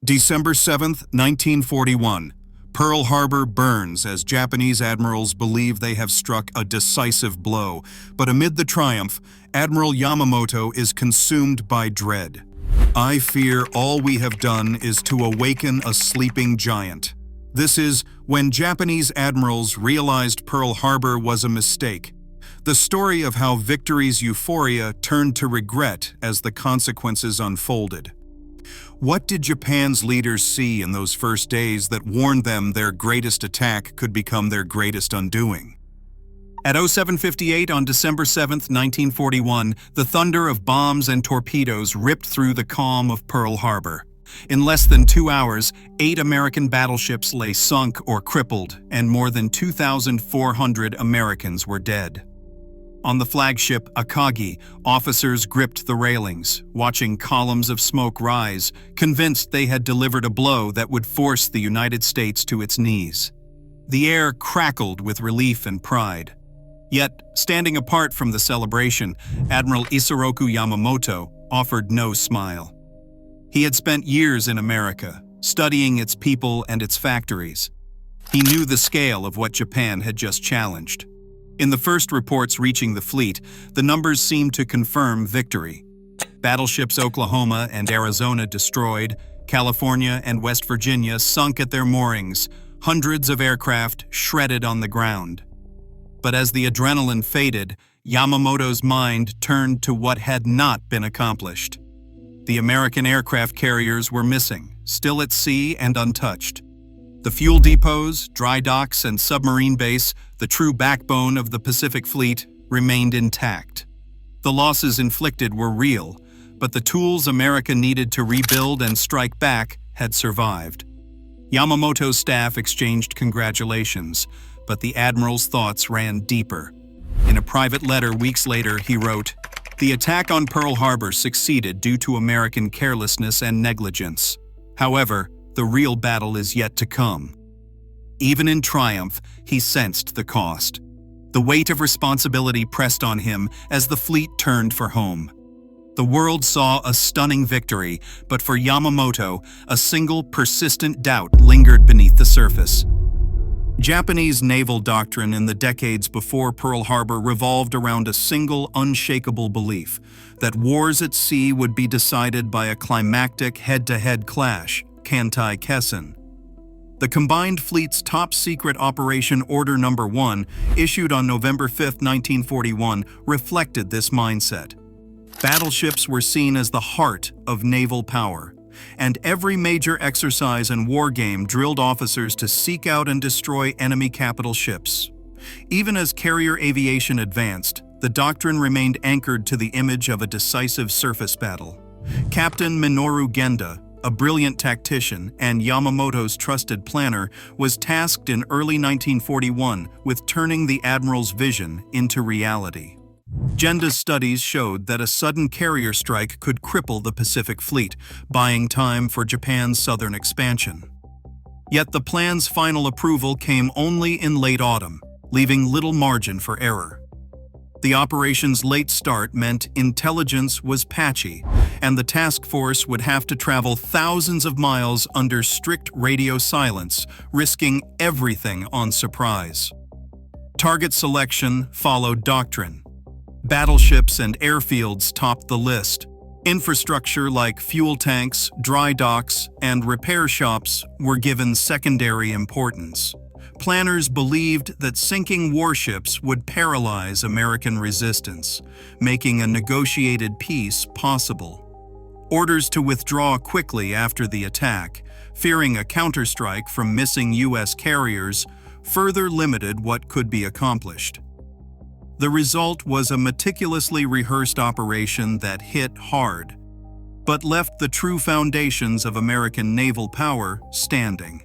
December 7, 1941. Pearl Harbor burns as Japanese admirals believe they have struck a decisive blow, but amid the triumph, Admiral Yamamoto is consumed by dread. "I fear all we have done is to awaken a sleeping giant." This is when Japanese admirals realized Pearl Harbor was a mistake. The story of how victory's euphoria turned to regret as the consequences unfolded. What did Japan's leaders see in those first days that warned them their greatest attack could become their greatest undoing? At 07:58 on December 7, 1941, the thunder of bombs and torpedoes ripped through the calm of Pearl Harbor. In less than 2 hours, 8 American battleships lay sunk or crippled, and more than 2,400 Americans were dead. On the flagship Akagi, officers gripped the railings, watching columns of smoke rise, convinced they had delivered a blow that would force the United States to its knees. The air crackled with relief and pride. Yet, standing apart from the celebration, Admiral Isoroku Yamamoto offered no smile. He had spent years in America, studying its people and its factories. He knew the scale of what Japan had just challenged. In the first reports reaching the fleet, the numbers seemed to confirm victory. Battleships Oklahoma and Arizona destroyed, California and West Virginia sunk at their moorings, hundreds of aircraft shredded on the ground. But as the adrenaline faded, Yamamoto's mind turned to what had not been accomplished. The American aircraft carriers were missing, still at sea and untouched. The fuel depots, dry docks, and submarine base, the true backbone of the Pacific Fleet, remained intact. The losses inflicted were real, but the tools America needed to rebuild and strike back had survived. Yamamoto's staff exchanged congratulations, but the admiral's thoughts ran deeper. In a private letter weeks later, he wrote, "The attack on Pearl Harbor succeeded due to American carelessness and negligence. However, the real battle is yet to come." Even in triumph, he sensed the cost. The weight of responsibility pressed on him as the fleet turned for home. The world saw a stunning victory, but for Yamamoto, a single persistent doubt lingered beneath the surface. Japanese naval doctrine in the decades before Pearl Harbor revolved around a single unshakable belief that wars at sea would be decided by a climactic head-to-head clash, Kantai Kessen. The combined fleet's top-secret Operation Order No. 1, issued on November 5, 1941, reflected this mindset. Battleships were seen as the heart of naval power, and every major exercise and war game drilled officers to seek out and destroy enemy capital ships. Even as carrier aviation advanced, the doctrine remained anchored to the image of a decisive surface battle. Captain Minoru Genda, a brilliant tactician and Yamamoto's trusted planner, was tasked in early 1941 with turning the admiral's vision into reality. Genda's studies showed that a sudden carrier strike could cripple the Pacific Fleet, buying time for Japan's southern expansion. Yet the plan's final approval came only in late autumn, leaving little margin for error. The operation's late start meant intelligence was patchy, and the task force would have to travel thousands of miles under strict radio silence, risking everything on surprise. Target selection followed doctrine. Battleships and airfields topped the list. Infrastructure like fuel tanks, dry docks, and repair shops were given secondary importance. Planners believed that sinking warships would paralyze American resistance, making a negotiated peace possible. Orders to withdraw quickly after the attack, fearing a counterstrike from missing U.S. carriers, further limited what could be accomplished. The result was a meticulously rehearsed operation that hit hard, but left the true foundations of American naval power standing.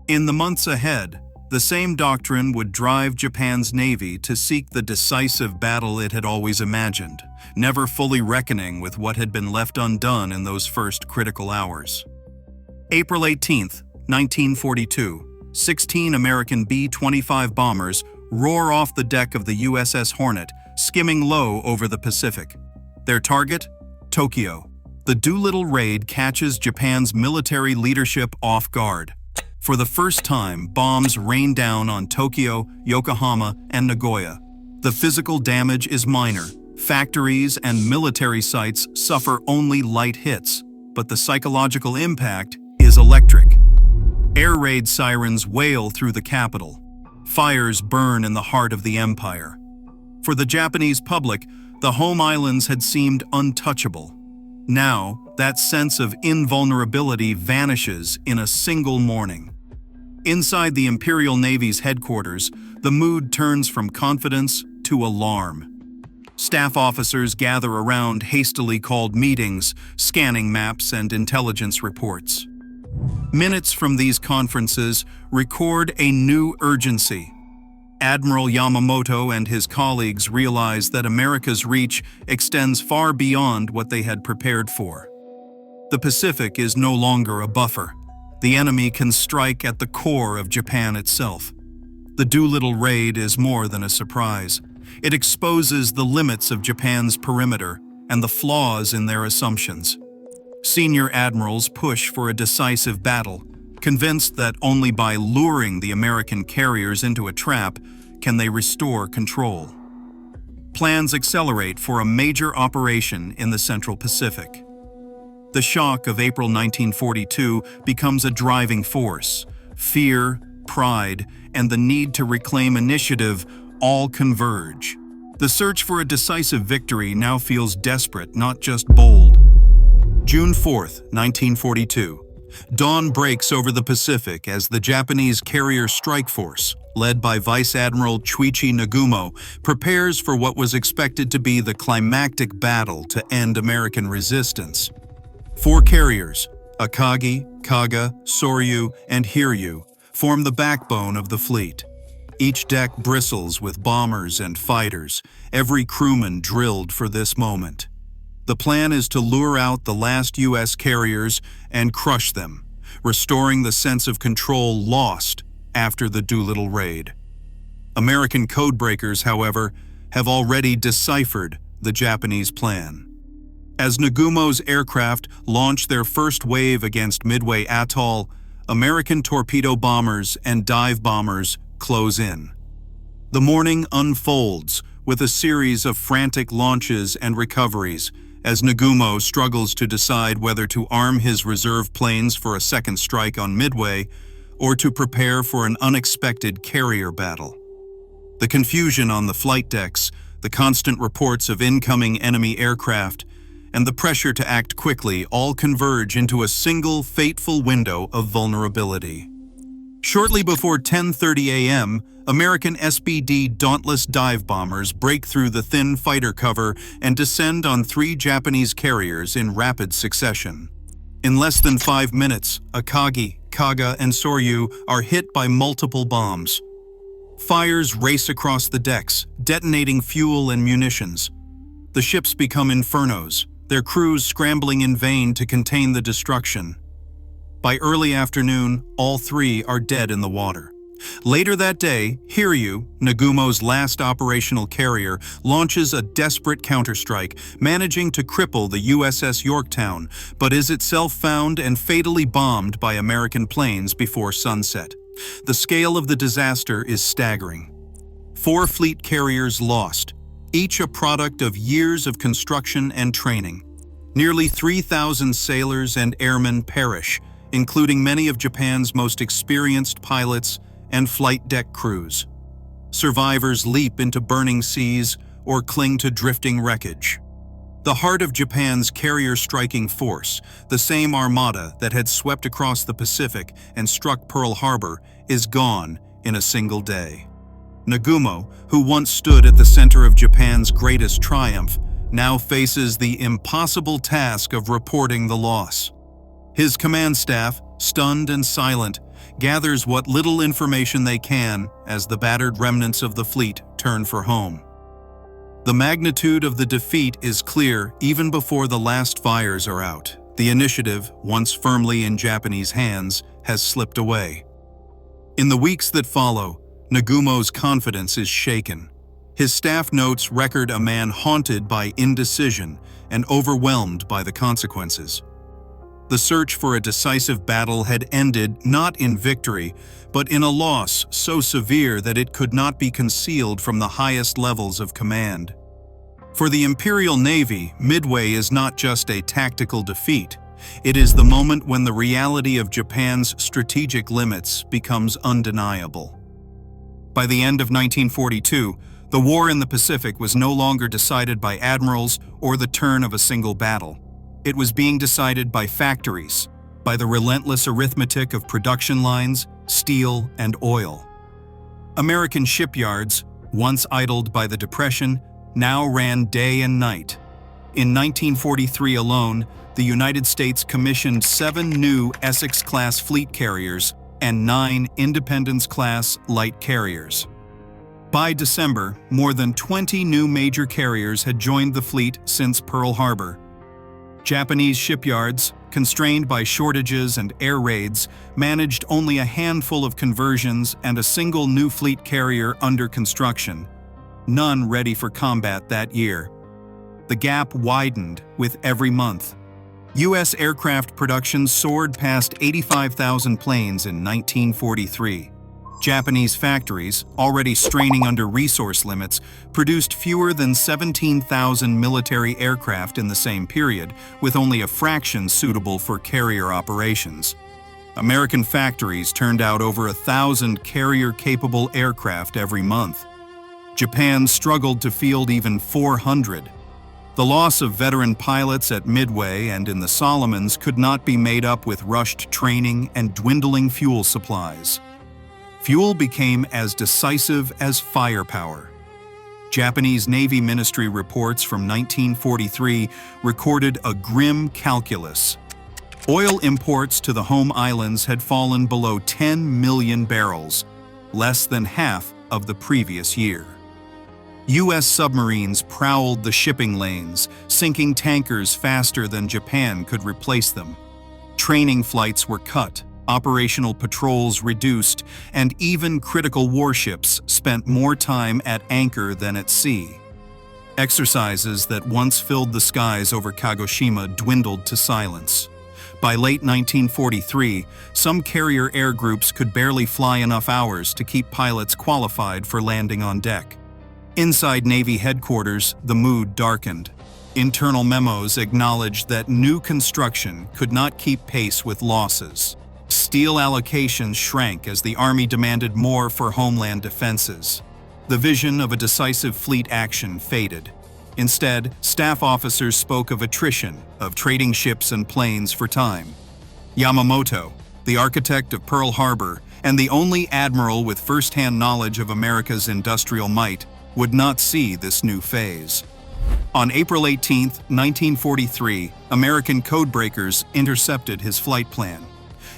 In the months ahead, the same doctrine would drive Japan's navy to seek the decisive battle it had always imagined, never fully reckoning with what had been left undone in those first critical hours. April 18, 1942, 16 American B-25 bombers roar off the deck of the USS Hornet, skimming low over the Pacific. Their target? Tokyo. The Doolittle raid catches Japan's military leadership off guard. For the first time, bombs rain down on Tokyo, Yokohama, and Nagoya. The physical damage is minor. Factories and military sites suffer only light hits, but the psychological impact is electric. Air raid sirens wail through the capital. Fires burn in the heart of the empire. For the Japanese public, the home islands had seemed untouchable. Now, that sense of invulnerability vanishes in a single morning. Inside the Imperial Navy's headquarters, the mood turns from confidence to alarm. Staff officers gather around hastily called meetings, scanning maps and intelligence reports. Minutes from these conferences record a new urgency. Admiral Yamamoto and his colleagues realize that America's reach extends far beyond what they had prepared for. The Pacific is no longer a buffer. The enemy can strike at the core of Japan itself. The Doolittle raid is more than a surprise. It exposes the limits of Japan's perimeter and the flaws in their assumptions. Senior admirals push for a decisive battle, convinced that only by luring the American carriers into a trap can they restore control. Plans accelerate for a major operation in the Central Pacific. The shock of April 1942 becomes a driving force. Fear, pride, and the need to reclaim initiative all converge. The search for a decisive victory now feels desperate, not just bold. June 4th, 1942. Dawn breaks over the Pacific as the Japanese carrier strike force, led by Vice Admiral Chuichi Nagumo, prepares for what was expected to be the climactic battle to end American resistance. 4 carriers, Akagi, Kaga, Soryu, and Hiryu, form the backbone of the fleet. Each deck bristles with bombers and fighters, every crewman drilled for this moment. The plan is to lure out the last U.S. carriers and crush them, restoring the sense of control lost after the Doolittle raid. American codebreakers, however, have already deciphered the Japanese plan. As Nagumo's aircraft launch their first wave against Midway Atoll, American torpedo bombers and dive bombers close in. The morning unfolds with a series of frantic launches and recoveries as Nagumo struggles to decide whether to arm his reserve planes for a second strike on Midway or to prepare for an unexpected carrier battle. The confusion on the flight decks, the constant reports of incoming enemy aircraft, and the pressure to act quickly all converge into a single fateful window of vulnerability. Shortly before 10:30 a.m., American SBD Dauntless dive bombers break through the thin fighter cover and descend on 3 Japanese carriers in rapid succession. In less than 5 minutes, Akagi, Kaga, and Soryu are hit by multiple bombs. Fires race across the decks, detonating fuel and munitions. The ships become infernos, their crews scrambling in vain to contain the destruction. By early afternoon, all 3 are dead in the water. Later that day, Hiryu, Nagumo's last operational carrier, launches a desperate counterstrike, managing to cripple the USS Yorktown, but is itself found and fatally bombed by American planes before sunset. The scale of the disaster is staggering. 4 fleet carriers lost, each a product of years of construction and training. Nearly 3,000 sailors and airmen perish, including many of Japan's most experienced pilots and flight deck crews. Survivors leap into burning seas or cling to drifting wreckage. The heart of Japan's carrier-striking force, the same armada that had swept across the Pacific and struck Pearl Harbor, is gone in a single day. Nagumo, who once stood at the center of Japan's greatest triumph, now faces the impossible task of reporting the loss. His command staff, stunned and silent, gathers what little information they can as the battered remnants of the fleet turn for home. The magnitude of the defeat is clear even before the last fires are out. The initiative, once firmly in Japanese hands, has slipped away. In the weeks that follow, Nagumo's confidence is shaken. His staff notes record a man haunted by indecision and overwhelmed by the consequences. The search for a decisive battle had ended not in victory, but in a loss so severe that it could not be concealed from the highest levels of command. For the Imperial Navy, Midway is not just a tactical defeat. It is the moment when the reality of Japan's strategic limits becomes undeniable. By the end of 1942, the war in the Pacific was no longer decided by admirals or the turn of a single battle. It was being decided by factories, by the relentless arithmetic of production lines, steel, and oil. American shipyards, once idled by the Depression, now ran day and night. In 1943 alone, the United States commissioned 7 new Essex-class fleet carriers and 9 Independence-class light carriers. By December, more than 20 new major carriers had joined the fleet since Pearl Harbor. Japanese shipyards, constrained by shortages and air raids, managed only a handful of conversions and a single new fleet carrier under construction, none ready for combat that year. The gap widened with every month. U.S. aircraft production soared past 85,000 planes in 1943. Japanese factories, already straining under resource limits, produced fewer than 17,000 military aircraft in the same period, with only a fraction suitable for carrier operations. American factories turned out over 1,000 carrier-capable aircraft every month. Japan struggled to field even 400. The loss of veteran pilots at Midway and in the Solomons could not be made up with rushed training and dwindling fuel supplies. Fuel became as decisive as firepower. Japanese Navy Ministry reports from 1943 recorded a grim calculus. Oil imports to the home islands had fallen below 10 million barrels, less than half of the previous year. U.S. submarines prowled the shipping lanes, sinking tankers faster than Japan could replace them. Training flights were cut, operational patrols reduced, and even critical warships spent more time at anchor than at sea. Exercises that once filled the skies over Kagoshima dwindled to silence. By late 1943, some carrier air groups could barely fly enough hours to keep pilots qualified for landing on deck. Inside Navy headquarters, the mood darkened. Internal memos acknowledged that new construction could not keep pace with losses. Steel allocations shrank as the Army demanded more for homeland defenses. The vision of a decisive fleet action faded. Instead, staff officers spoke of attrition, of trading ships and planes for time. Yamamoto, the architect of Pearl Harbor and the only admiral with first-hand knowledge of America's industrial might, would not see this new phase. On April 18, 1943, American codebreakers intercepted his flight plan.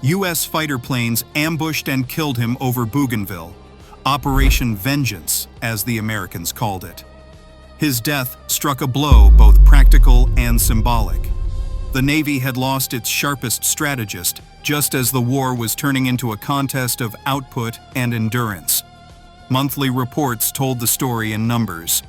U.S. fighter planes ambushed and killed him over Bougainville, Operation Vengeance, as the Americans called it. His death struck a blow both practical and symbolic. The Navy had lost its sharpest strategist, just as the war was turning into a contest of output and endurance. Monthly reports told the story in numbers.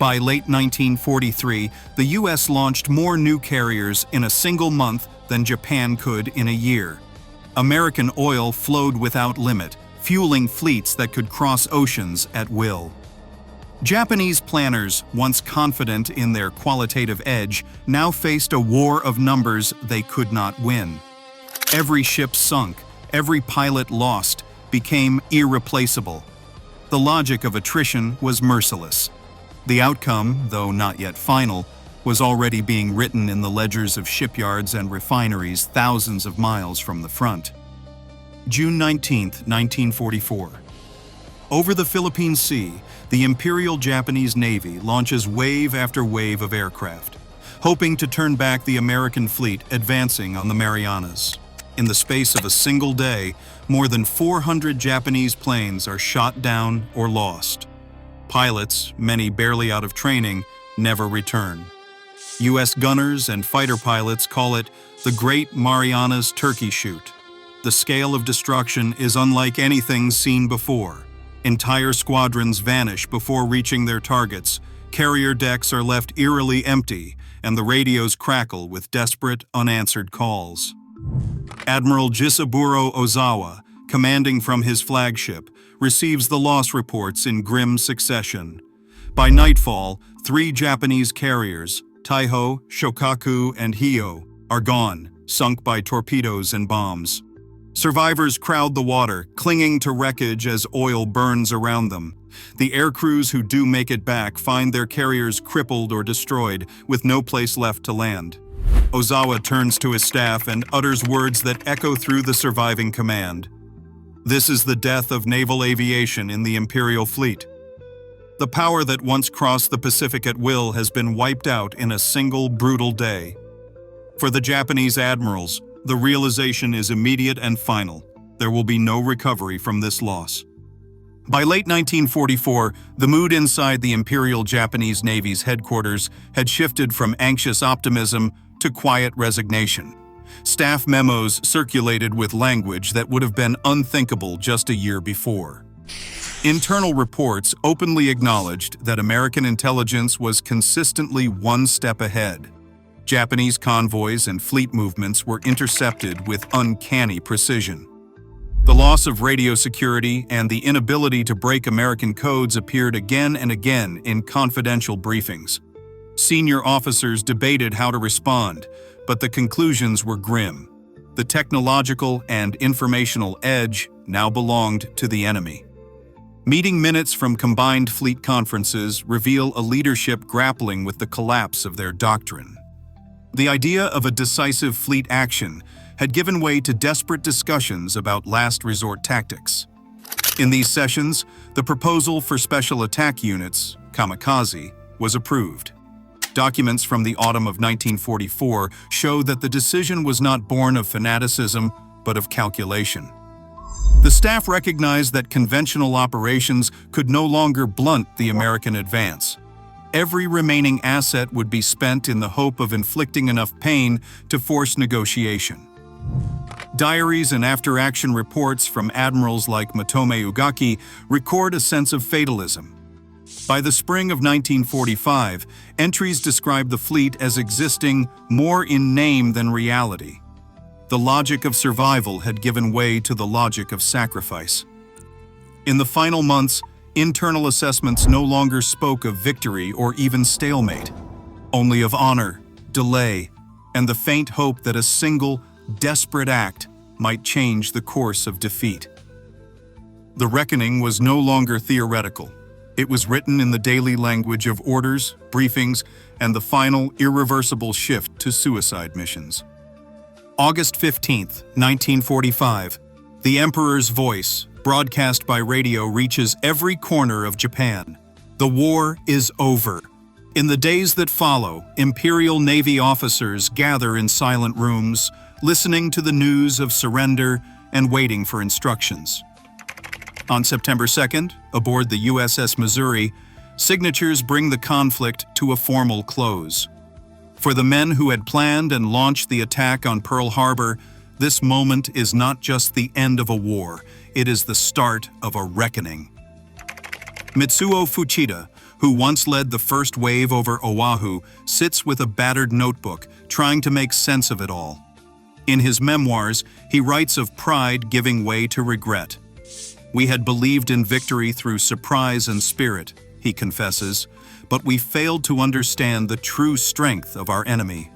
By late 1943, the U.S. launched more new carriers in a single month than Japan could in a year. American oil flowed without limit, fueling fleets that could cross oceans at will. Japanese planners, once confident in their qualitative edge, now faced a war of numbers they could not win. Every ship sunk, every pilot lost, became irreplaceable. The logic of attrition was merciless. The outcome, though not yet final, was already being written in the ledgers of shipyards and refineries thousands of miles from the front. June 19, 1944. Over the Philippine Sea, the Imperial Japanese Navy launches wave after wave of aircraft, hoping to turn back the American fleet advancing on the Marianas. In the space of a single day, more than 400 Japanese planes are shot down or lost. Pilots, many barely out of training, never return. U.S. gunners and fighter pilots call it the Great Marianas Turkey Shoot. The scale of destruction is unlike anything seen before. Entire squadrons vanish before reaching their targets, carrier decks are left eerily empty, and the radios crackle with desperate, unanswered calls. Admiral Jisaburo Ozawa, commanding from his flagship, receives the loss reports in grim succession. By nightfall, 3 Japanese carriers, Taiho, Shokaku, and Hio, are gone, sunk by torpedoes and bombs. Survivors crowd the water, clinging to wreckage as oil burns around them. The air crews who do make it back find their carriers crippled or destroyed, with no place left to land. Ozawa turns to his staff and utters words that echo through the surviving command. This is the death of naval aviation in the Imperial fleet. The power that once crossed the Pacific at will has been wiped out in a single brutal day. For the Japanese admirals, the realization is immediate and final. There will be no recovery from this loss. By late 1944, the mood inside the Imperial Japanese Navy's headquarters had shifted from anxious optimism to quiet resignation. Staff memos circulated with language that would have been unthinkable just a year before. Internal reports openly acknowledged that American intelligence was consistently one step ahead. Japanese convoys and fleet movements were intercepted with uncanny precision. The loss of radio security and the inability to break American codes appeared again and again in confidential briefings. Senior officers debated how to respond, but the conclusions were grim. The technological and informational edge now belonged to the enemy. Meeting minutes from combined fleet conferences reveal a leadership grappling with the collapse of their doctrine. The idea of a decisive fleet action had given way to desperate discussions about last resort tactics. In these sessions, the proposal for special attack units, kamikaze, was approved. Documents from the autumn of 1944 show that the decision was not born of fanaticism, but of calculation. The staff recognized that conventional operations could no longer blunt the American advance. Every remaining asset would be spent in the hope of inflicting enough pain to force negotiation. Diaries and after-action reports from admirals like Matome Ugaki record a sense of fatalism. By the spring of 1945, entries describe the fleet as existing more in name than reality. The logic of survival had given way to the logic of sacrifice. In the final months, internal assessments no longer spoke of victory or even stalemate, only of honor, delay, and the faint hope that a single, desperate act might change the course of defeat. The reckoning was no longer theoretical. It was written in the daily language of orders, briefings, and the final, irreversible shift to suicide missions. August 15, 1945, the Emperor's voice, broadcast by radio, reaches every corner of Japan. The war is over. In the days that follow, Imperial Navy officers gather in silent rooms, listening to the news of surrender and waiting for instructions. On September 2nd, aboard the USS Missouri, signatures bring the conflict to a formal close. For the men who had planned and launched the attack on Pearl Harbor, this moment is not just the end of a war, it is the start of a reckoning. Mitsuo Fuchida, who once led the first wave over Oahu, sits with a battered notebook, trying to make sense of it all. In his memoirs, he writes of pride giving way to regret. "We had believed in victory through surprise and spirit," he confesses, "but we failed to understand the true strength of our enemy."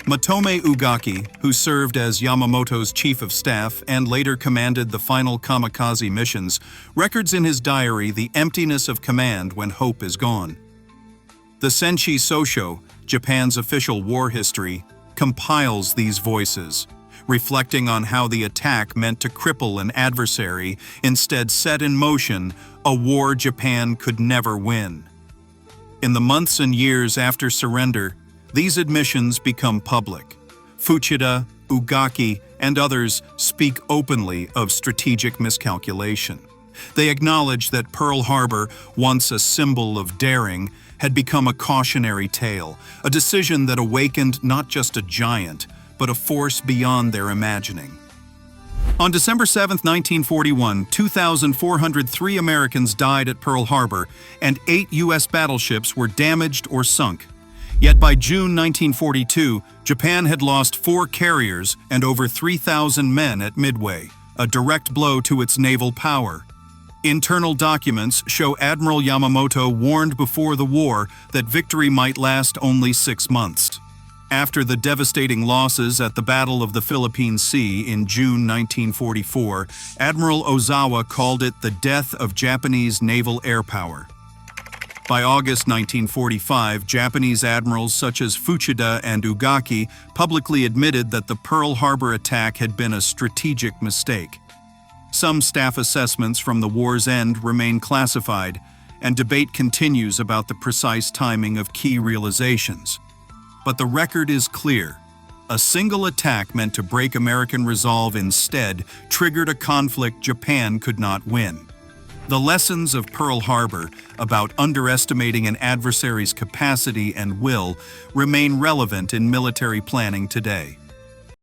Matome Ugaki, who served as Yamamoto's chief of staff and later commanded the final kamikaze missions, records in his diary the emptiness of command when hope is gone. The Senshi Sosho, Japan's official war history, compiles these voices, reflecting on how the attack meant to cripple an adversary, instead set in motion a war Japan could never win. In the months and years after surrender, these admissions become public. Fuchida, Ugaki, and others speak openly of strategic miscalculation. They acknowledge that Pearl Harbor, once a symbol of daring, had become a cautionary tale, a decision that awakened not just a giant, but a force beyond their imagining. On December 7, 1941, 2,403 Americans died at Pearl Harbor, and 8 U.S. battleships were damaged or sunk. Yet by June 1942, Japan had lost 4 carriers and over 3,000 men at Midway, a direct blow to its naval power. Internal documents show Admiral Yamamoto warned before the war that victory might last only 6 months. After the devastating losses at the Battle of the Philippine Sea in June 1944, Admiral Ozawa called it the death of Japanese naval air power. By August 1945, Japanese admirals such as Fuchida and Ugaki publicly admitted that the Pearl Harbor attack had been a strategic mistake. Some staff assessments from the war's end remain classified, and debate continues about the precise timing of key realizations. But the record is clear. A single attack meant to break American resolve instead triggered a conflict Japan could not win. The lessons of Pearl Harbor about underestimating an adversary's capacity and will remain relevant in military planning today.